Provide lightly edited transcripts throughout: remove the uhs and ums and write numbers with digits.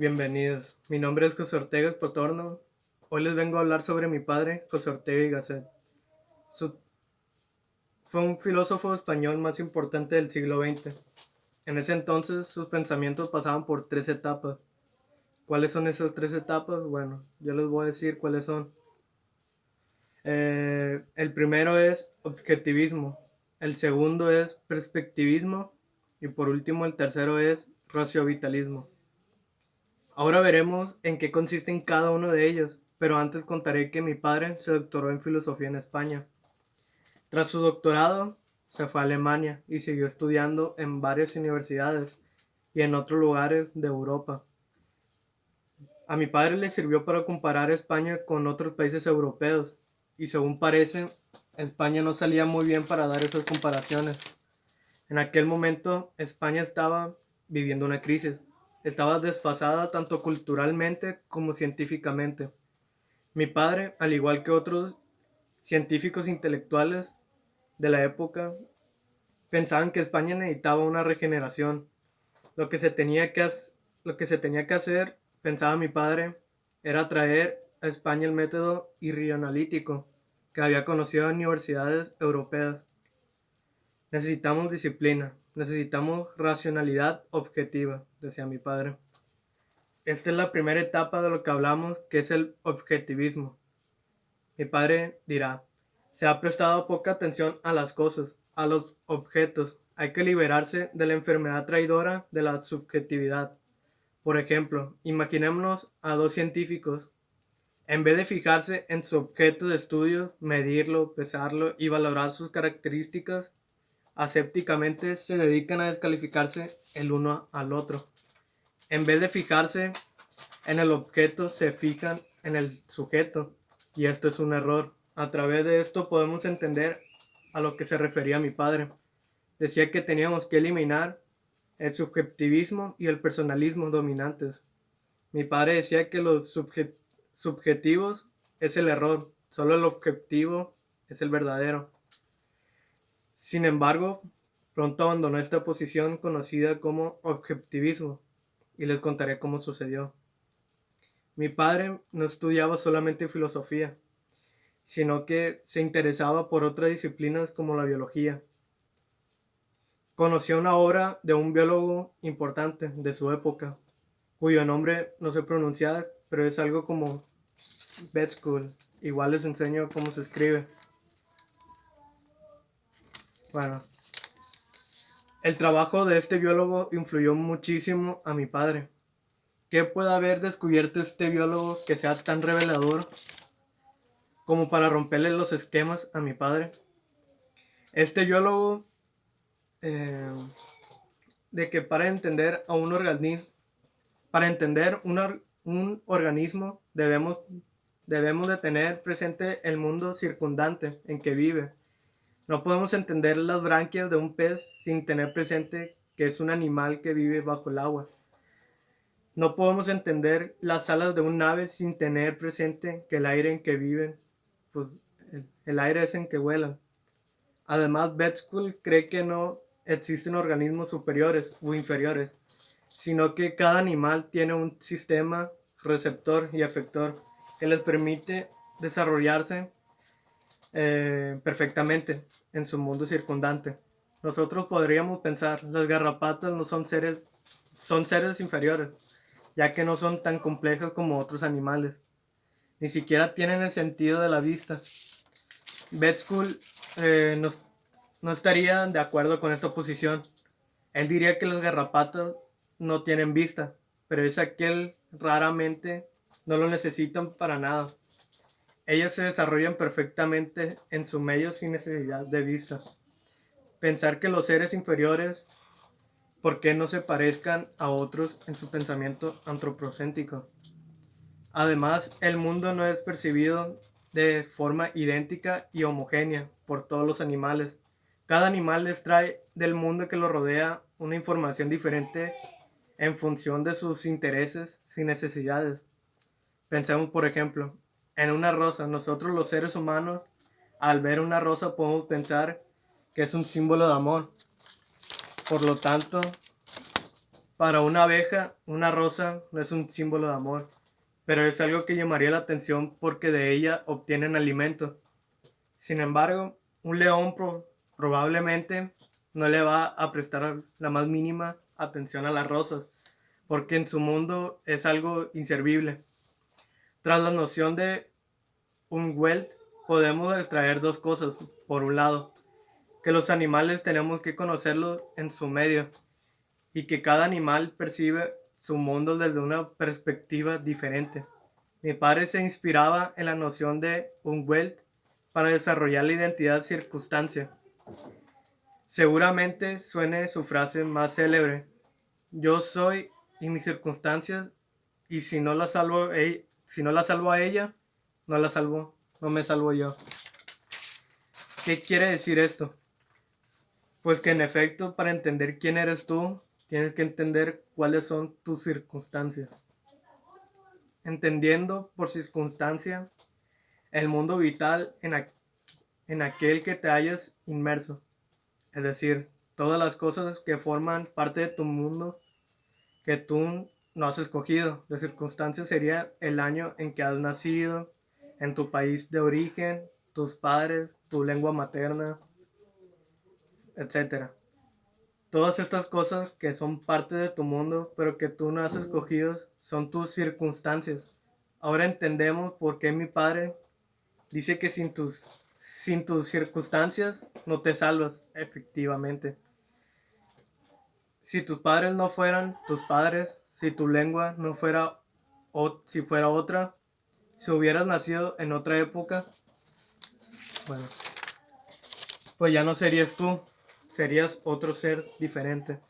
Bienvenidos, mi nombre es José Ortega Espotorno. Hoy les vengo a hablar sobre mi padre, José Ortega y Gasset. Su- Fue un filósofo español más importante del siglo XX. En ese entonces sus pensamientos pasaban por tres etapas. ¿Cuáles son esas tres etapas? Bueno, yo les voy a decir cuáles son. El primero es objetivismo, el segundo es perspectivismo y por último el tercero es raciovitalismo. Ahora veremos en qué consisten cada uno de ellos, pero antes contaré que mi padre se doctoró en filosofía en España. Tras su doctorado, se fue a Alemania y siguió estudiando en varias universidades y en otros lugares de Europa. A mi padre le sirvió para comparar España con otros países europeos y según parece, España no salía muy bien para dar esas comparaciones. En aquel momento, España estaba viviendo una crisis. Estaba desfasada tanto culturalmente como científicamente. Mi padre, al igual que otros científicos intelectuales de la época, pensaban que España necesitaba una regeneración. Lo que se tenía que, lo que se tenía que hacer, pensaba mi padre, era traer a España el método irreanalítico que había conocido en universidades europeas. Necesitamos disciplina, necesitamos racionalidad objetiva, decía mi padre. Esta es la primera etapa de lo que hablamos, que es el objetivismo. Mi padre dirá, se ha prestado poca atención a las cosas, a los objetos. Hay que liberarse de la enfermedad traidora de la subjetividad. Por ejemplo, imaginémonos a dos científicos. En vez de fijarse en su objeto de estudio, medirlo, pesarlo y valorar sus características, asépticamente se dedican a descalificarse el uno al otro. En vez de fijarse en el objeto, se fijan en el sujeto. Y esto es un error. A través de esto podemos entender a lo que se refería mi padre. Decía que teníamos que eliminar el subjetivismo y el personalismo dominantes. Mi padre decía que los subjetivos es el error, solo el objetivo es el verdadero. Sin embargo, pronto abandonó esta posición conocida como objetivismo y les contaré cómo sucedió. Mi padre no estudiaba solamente filosofía, sino que se interesaba por otras disciplinas como la biología. Conoció una obra de un biólogo importante de su época, cuyo nombre no sé pronunciar, pero es algo como School. Igual les enseño cómo se escribe. Bueno, el trabajo de este biólogo influyó muchísimo a mi padre. ¿Qué puede haber descubierto este biólogo que sea tan revelador como para romperle los esquemas a mi padre? Este biólogo, eh, de que para entender a un organismo, para entender un organismo debemos de tener presente el mundo circundante en que vive. No podemos entender las branquias de un pez sin tener presente que es un animal que vive bajo el agua. No podemos entender las alas de un ave sin tener presente que el aire en que viven, pues el aire es en que vuelan. Además, Betskul cree que no existen organismos superiores o inferiores, sino que cada animal tiene un sistema receptor y efector que les permite desarrollarse perfectamente en su mundo circundante. Nosotros podríamos pensar, las garrapatas no son seres inferiores, ya que no son tan complejas como otros animales. Ni siquiera tienen el sentido de la vista. Betskul no estaría de acuerdo con esta posición. Él diría que las garrapatas no tienen vista, pero es aquel raramente no lo necesitan para nada. Ellas se desarrollan perfectamente en su medio sin necesidad de vista. Pensar que los seres inferiores, ¿por qué no se parezcan a otros en su pensamiento antropocéntrico? Además, el mundo no es percibido de forma idéntica y homogénea por todos los animales. Cada animal les trae del mundo que lo rodea una información diferente en función de sus intereses y necesidades. Pensemos, por ejemplo, en una rosa. Nosotros los seres humanos, al ver una rosa, podemos pensar que es un símbolo de amor. Por lo tanto, Para una abeja, una rosa no es un símbolo de amor, pero es algo que llamaría la atención porque de ella obtienen alimento. Sin embargo, un león probablemente no le va a prestar la más mínima atención a las rosas, porque en su mundo es algo inservible. Tras la noción de un Welt, podemos extraer dos cosas. Por un lado, que los animales tenemos que conocerlos en su medio y que cada animal percibe su mundo desde una perspectiva diferente. Mi padre se inspiraba en la noción de un Welt para desarrollar la identidad circunstancia. Seguramente suene su frase más célebre: yo soy y mis circunstancias, y si no la salvo a ella, no me salvo yo. ¿Qué quiere decir esto? Pues que en efecto, para entender quién eres tú, tienes que entender cuáles son tus circunstancias. Entendiendo por circunstancia el mundo vital en aquel que te hayas inmerso. Es decir, todas las cosas que forman parte de tu mundo que tú no has escogido. La circunstancia sería el año en que has nacido, en tu país de origen, tus padres, tu lengua materna, etcétera. Todas estas cosas que son parte de tu mundo, pero que tú no has escogido, son tus circunstancias. Ahora entendemos por qué mi padre dice que sin tus circunstancias no te salvas, efectivamente. Si tus padres no fueran tus padres, si tu lengua no fuera, o si fuera otra, si hubieras nacido en otra época, bueno, pues ya no serías tú, serías otro ser diferente.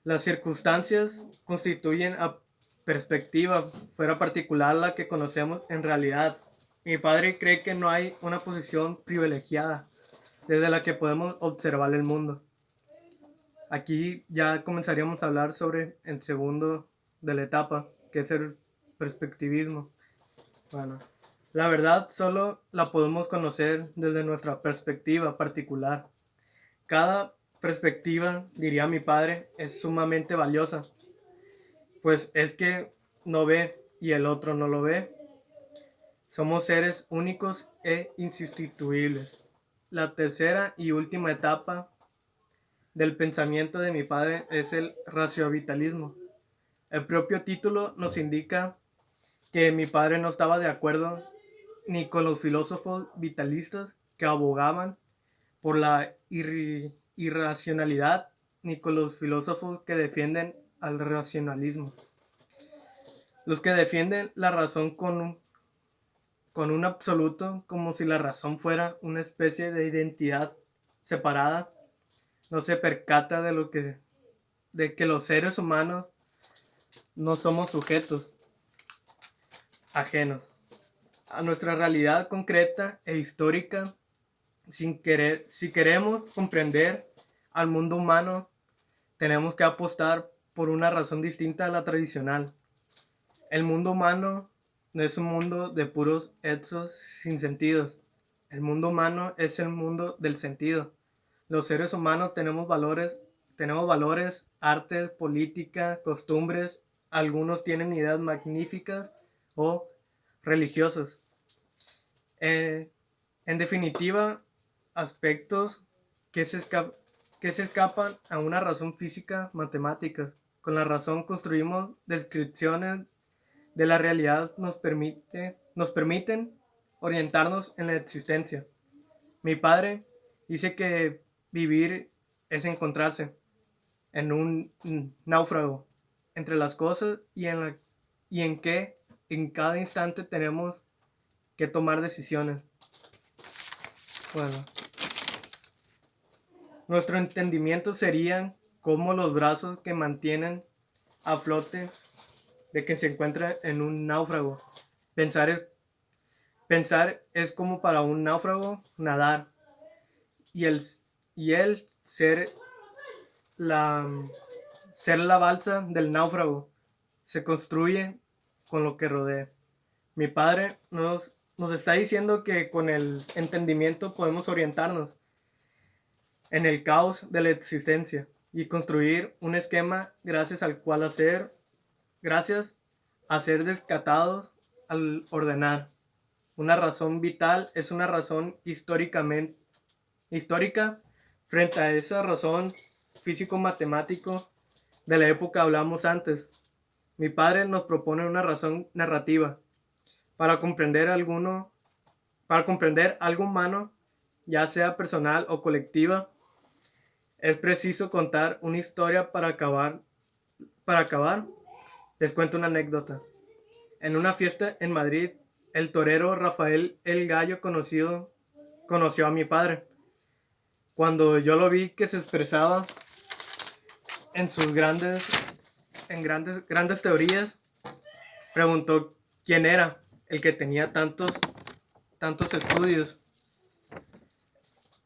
Las circunstancias constituyen a perspectiva, fuera particular la que conocemos en realidad. Mi padre cree que no hay una posición privilegiada desde la que podemos observar el mundo. Aquí ya comenzaríamos a hablar sobre el segundo de la etapa, que es el perspectivismo. Bueno, la verdad solo la podemos conocer desde nuestra perspectiva particular. Cada perspectiva, diría mi padre, es sumamente valiosa, pues es que no ve y el otro no lo ve. Somos seres únicos e insustituibles. La tercera y última etapa del pensamiento de mi padre es el raciovitalismo. El propio título nos indica que mi padre no estaba de acuerdo ni con los filósofos vitalistas que abogaban por la irracionalidad, ni con los filósofos que defienden al racionalismo. Los que defienden la razón con un absoluto, como si la razón fuera una especie de identidad separada, no se percata de que los seres humanos no somos sujetos ajenos a nuestra realidad concreta e histórica. Si queremos comprender al mundo humano, tenemos que apostar por una razón distinta a la tradicional. El mundo humano no es un mundo de puros hechos sin sentidos. El mundo humano es el mundo del sentido. Los seres humanos tenemos valores, artes, política, costumbres. Algunos tienen ideas magníficas o religiosas. En definitiva, aspectos que se escapan a una razón física matemática. Con la razón construimos descripciones de la realidad, nos permiten orientarnos en la existencia. Mi padre dice que vivir es encontrarse en un náufrago entre las cosas y en que en cada instante tenemos que tomar decisiones. Bueno, nuestro entendimiento sería como los brazos que mantienen a flote de que se encuentra en un náufrago. Pensar es como para un náufrago nadar, y el la, ser la balsa del náufrago se construye con lo que rodea. Mi padre nos está diciendo que con el entendimiento podemos orientarnos en el caos de la existencia. y construir un esquema gracias a ser descatados al ordenar. Una razón vital es una razón histórica frente a esa razón físico-matemático de la época hablamos antes. Mi padre nos propone una razón narrativa para comprender algo humano, ya sea personal o colectiva. Es preciso contar una historia para acabar. Les cuento una anécdota. En una fiesta en Madrid, el torero Rafael El Gallo conoció a mi padre. Cuando yo lo vi que se expresaba en sus grandes teorías, preguntó quién era el que tenía tantos estudios,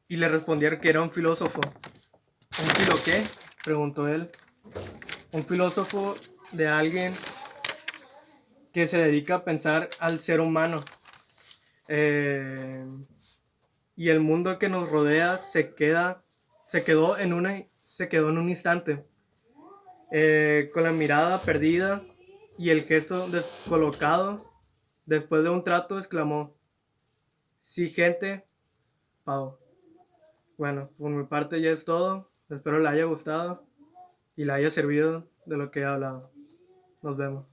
y le respondieron que era un filósofo. ¿Un filo qué?, preguntó él. Un filósofo de alguien que se dedica a pensar al ser humano. Y el mundo que nos rodea se quedó en un instante, con la mirada perdida y el gesto descolocado. Después de un trato exclamó: sí, gente, Pau. Bueno, por mi parte ya es todo. Espero le haya gustado y le haya servido de lo que he hablado. Nos vemos.